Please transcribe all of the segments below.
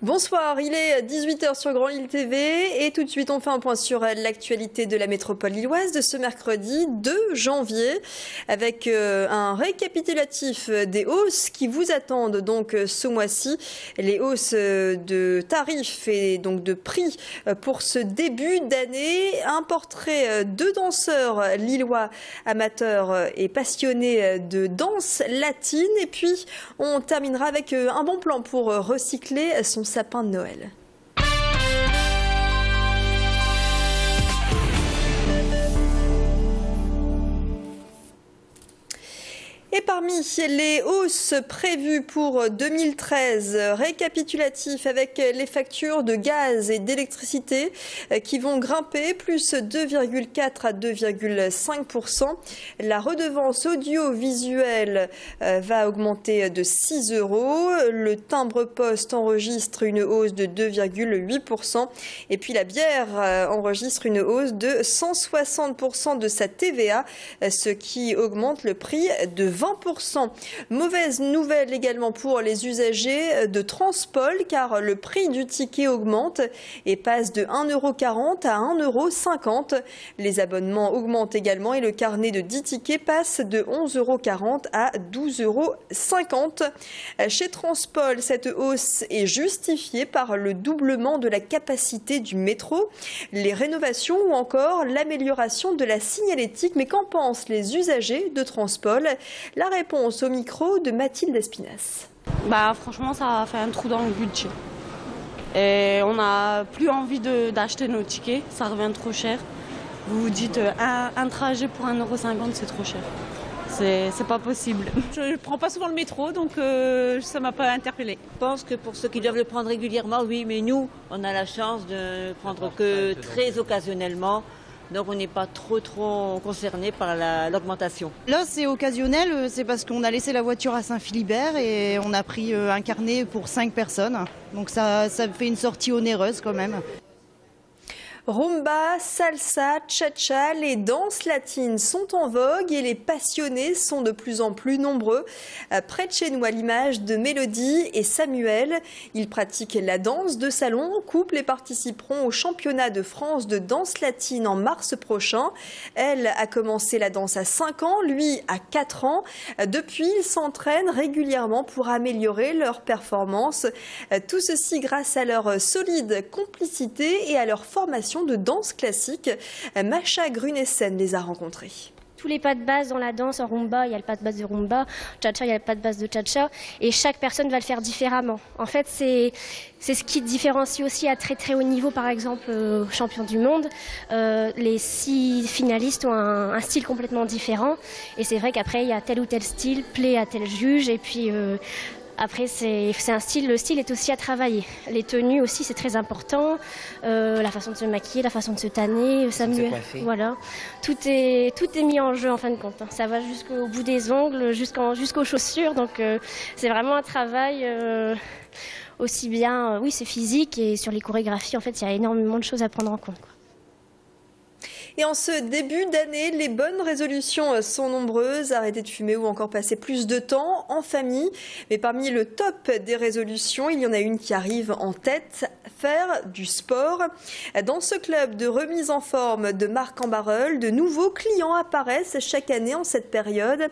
Bonsoir, il est 18h sur Grand Lille TV et tout de suite on fait un point sur l'actualité de la métropole lilloise de ce mercredi 2 janvier avec un récapitulatif des hausses qui vous attendent donc ce mois-ci. Les hausses de tarifs et donc de prix pour ce début d'année. Un portrait de danseurs lillois amateurs et passionnés de danse latine et puis on terminera avec un bon plan pour recycler son sapin de Noël. Et parmi les hausses prévues pour 2013, récapitulatif avec les factures de gaz et d'électricité qui vont grimper, plus 2,4 à 2,5%. La redevance audiovisuelle va augmenter de 6 €. Le timbre-poste enregistre une hausse de 2,8%. Et puis la bière enregistre une hausse de 160% de sa TVA, ce qui augmente le prix de 20%. Mauvaise nouvelle également pour les usagers de Transpol car le prix du ticket augmente et passe de 1,40 € à 1,50 €. Les abonnements augmentent également et le carnet de 10 tickets passe de 11,40 € à 12,50 €. Chez Transpol, cette hausse est justifiée par le doublement de la capacité du métro, les rénovations ou encore l'amélioration de la signalétique. Mais qu'en pensent les usagers de Transpol? La réponse au micro de Mathilde Espinas. Franchement, ça a fait un trou dans le budget. Et on n'a plus envie d'acheter nos tickets, ça revient trop cher. Vous vous dites un trajet pour 1,50 €, c'est trop cher. C'est pas possible. Je ne prends pas souvent le métro, donc ça ne m'a pas interpellée. Je pense que pour ceux qui doivent le prendre régulièrement, oui, mais nous, on a la chance de prendre que très occasionnellement. Donc on n'est pas trop concerné par l'augmentation. Là c'est occasionnel, c'est parce qu'on a laissé la voiture à Saint-Philibert et on a pris un carnet pour 5 personnes. Donc ça fait une sortie onéreuse quand même. Rumba, salsa, cha-cha, les danses latines sont en vogue et les passionnés sont de plus en plus nombreux. Près de chez nous, à l'image de Mélodie et Samuel, ils pratiquent la danse de salon en couple et participeront au championnat de France de danse latine en mars prochain. Elle a commencé la danse à 5 ans, lui à 4 ans. Depuis, ils s'entraînent régulièrement pour améliorer leur performance. Tout ceci grâce à leur solide complicité et à leur formation de danse classique. Macha Grunessen les a rencontrés. Tous les pas de base dans la danse, en rumba, il y a le pas de base de rumba, cha-cha, il y a le pas de base de cha-cha, et chaque personne va le faire différemment. En fait, c'est ce qui différencie aussi à très très haut niveau, par exemple, champion du monde. Les 6 finalistes ont un style complètement différent, et c'est vrai qu'après, il y a tel ou tel style, plaît à tel juge, et puis... Après, c'est un style, le style est aussi à travailler. Les tenues aussi, c'est très important. La façon de se maquiller, la façon de se tanner, s'amuser. Voilà. Tout est mis en jeu en fin de compte. Ça va jusqu'au bout des ongles, jusqu'aux chaussures. Donc, c'est vraiment un travail aussi bien, oui, c'est physique et sur les chorégraphies, en fait, il y a énormément de choses à prendre en compte, quoi. Et en ce début d'année, les bonnes résolutions sont nombreuses. Arrêter de fumer ou encore passer plus de temps en famille. Mais parmi le top des résolutions, il y en a une qui arrive en tête, faire du sport. Dans ce club de remise en forme de Marc-en-Barœul, de nouveaux clients apparaissent chaque année en cette période.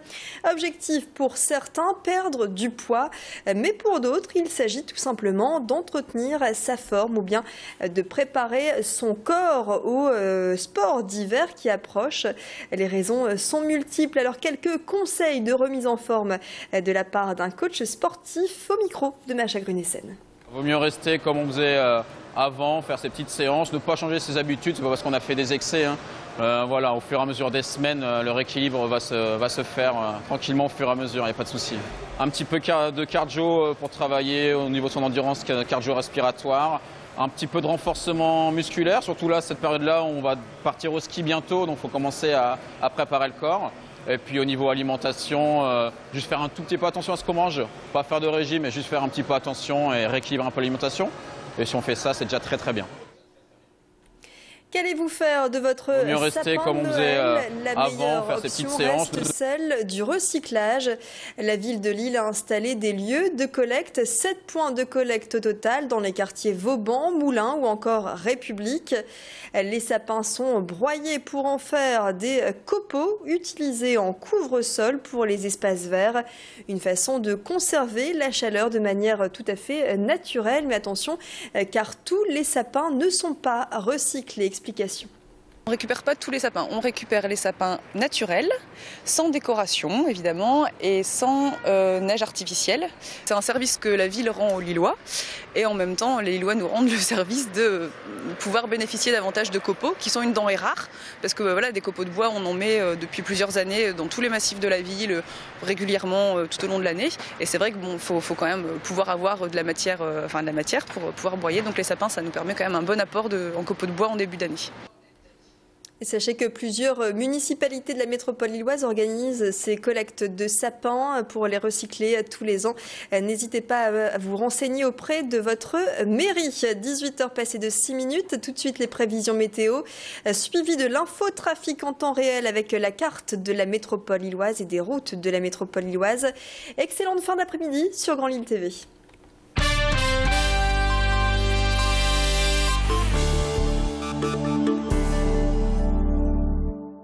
Objectif pour certains, perdre du poids. Mais pour d'autres, il s'agit tout simplement d'entretenir sa forme ou bien de préparer son corps au sport d'hiver qui approche. Les raisons sont multiples. Alors quelques conseils de remise en forme de la part d'un coach sportif au micro de Macha Grunessen. Il vaut mieux rester comme on faisait avant, faire ces petites séances, ne pas changer ses habitudes, c'est pas parce qu'on a fait des excès. Voilà, au fur et à mesure des semaines, le rééquilibre va se faire tranquillement au fur et à mesure, il n'y a pas de souci. Un petit peu de cardio pour travailler au niveau de son endurance cardio-respiratoire. Un petit peu de renforcement musculaire, surtout là, cette période-là, on va partir au ski bientôt, donc il faut commencer à préparer le corps. Et puis au niveau alimentation, juste faire un tout petit peu attention à ce qu'on mange. Pas faire de régime, mais juste faire un petit peu attention et rééquilibrer un peu l'alimentation. Et si on fait ça, c'est déjà très très bien. Qu'allez-vous faire de votre mieux rester sapin comme on de faisait Noël? La avant, meilleure faire ces petites option séances. reste celle du recyclage. La ville de Lille a installé des lieux de collecte, 7 points de collecte au total dans les quartiers Vauban, Moulins ou encore République. Les sapins sont broyés pour en faire des copeaux utilisés en couvre-sol pour les espaces verts. Une façon de conserver la chaleur de manière tout à fait naturelle. Mais attention, car tous les sapins ne sont pas recyclés. Explication. On ne récupère pas tous les sapins, on récupère les sapins naturels, sans décoration évidemment et sans neige artificielle. C'est un service que la ville rend aux Lillois et en même temps les Lillois nous rendent le service de pouvoir bénéficier davantage de copeaux qui sont une denrée rare parce que voilà, des copeaux de bois on en met depuis plusieurs années dans tous les massifs de la ville régulièrement tout au long de l'année et c'est vrai que faut quand même pouvoir avoir de la matière pour pouvoir broyer, donc les sapins ça nous permet quand même un bon apport en copeaux de bois en début d'année. Et sachez que plusieurs municipalités de la métropole lilloise organisent ces collectes de sapins pour les recycler tous les ans. N'hésitez pas à vous renseigner auprès de votre mairie. 18h passées de 6 minutes. Tout de suite les prévisions météo, suivi de l'infotrafic en temps réel avec la carte de la métropole lilloise et des routes de la métropole lilloise. Excellente fin d'après-midi sur Grand Lille TV.